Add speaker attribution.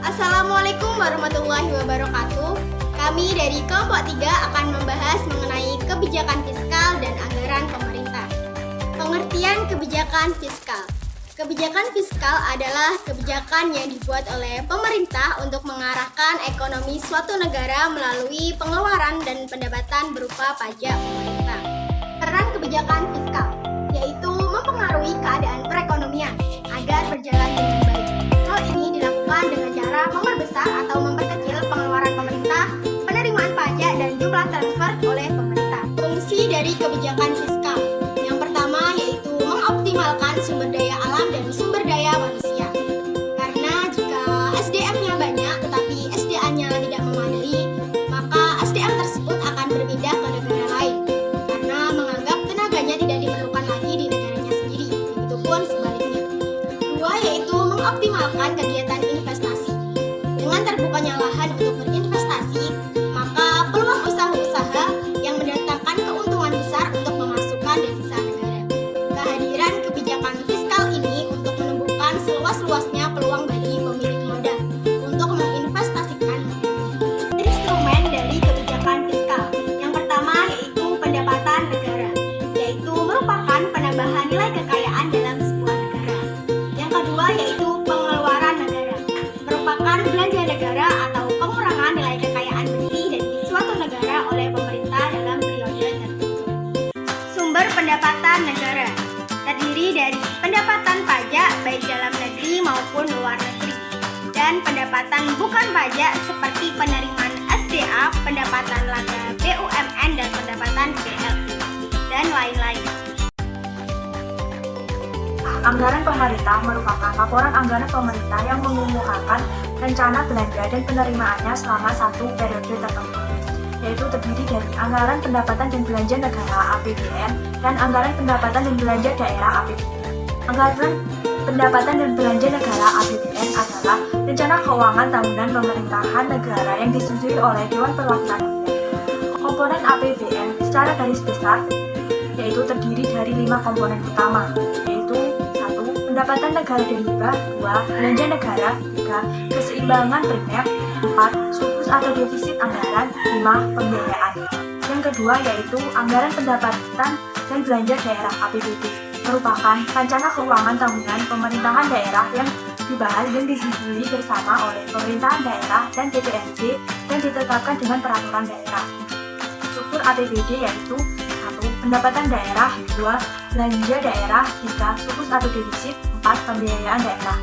Speaker 1: Assalamualaikum warahmatullahi wabarakatuh. Kami dari kelompok 3 akan membahas mengenai kebijakan fiskal dan anggaran pemerintah. Pengertian kebijakan fiskal. Kebijakan fiskal adalah kebijakan yang dibuat oleh pemerintah untuk mengarahkan ekonomi suatu negara melalui pengeluaran dan pendapatan berupa pajak pemerintah. Peran kebijakan fiskal yaitu mempengaruhi keadaan perekonomian agar berjalan dengan baik. Hal ini dilakukan dengan cara memperbesar atau memperkecil pengeluaran pemerintah, penerimaan pajak, dan jumlah transfer oleh pemerintah. Fungsi dari kebijakan fiskal yang pertama yaitu mengoptimalkan sumber daya alam dan sumber daya manusia. Karena jika SDM-nya banyak tetapi SDA-nya tidak memadai, maka SDM tersebut akan berpindah ke negara lain karena menganggap tenaganya tidak diperlukan lagi di negaranya sendiri. Begitupun sebaliknya. Kedua yaitu mengoptimalkan kegiatan investasi. Dengan terbukanya lahan untuk berinvestasi, maka peluang usaha-usaha yang mendatangkan keuntungan besar untuk memasukkan devisa negara. Kehadiran kebijakan fiskal ini untuk menumbuhkan seluas-luasnya peluang bagi pemilik modal untuk menginvestasikan instrumen dari kebijakan fiskal. Yang pertama yaitu pendapatan negara, yaitu merupakan penambahan nilai kekayaan dalam sebuah negara. Yang kedua yaitu pengeluaran negara, merupakan belanja negara atau pengurangan nilai kekayaan bersih dari suatu negara oleh pemerintah dalam periode tertentu. Sumber pendapatan negara terdiri dari pendapatan pajak baik dalam negeri maupun luar negeri, dan pendapatan bukan pajak seperti penerimaan SDA, pendapatan laba BUMN, dan pendapatan BLI, dan lain-lain.
Speaker 2: Anggaran pemerintah merupakan laporan anggaran pemerintah yang mengumumkan rencana belanja dan penerimaannya selama satu periode tertentu, yaitu terdiri dari anggaran pendapatan dan belanja negara APBN dan anggaran pendapatan dan belanja daerah APBD. Anggaran pendapatan dan belanja negara APBN adalah rencana keuangan tahunan pemerintahan negara yang disetujui oleh Dewan Perwakilan Rakyat. Komponen APBN secara garis besar yaitu terdiri dari 5 komponen utama, yaitu 1. Pendapatan negara dari hibah, 2. Belanja negara, 3. Keseimbangan primer, 4. Surplus atau defisit anggaran, 5. Pembiayaan. Yang kedua yaitu anggaran pendapatan dan belanja daerah APBD, merupakan rencana keuangan tahunan pemerintahan daerah yang dibahas dan disetujui bersama oleh pemerintahan daerah dan DPRD dan ditetapkan dengan peraturan daerah. Struktur APBD yaitu 1. Pendapatan daerah, 2. Belanja daerah, 3. Surplus atau defisit, 4. Pembiayaan daerah.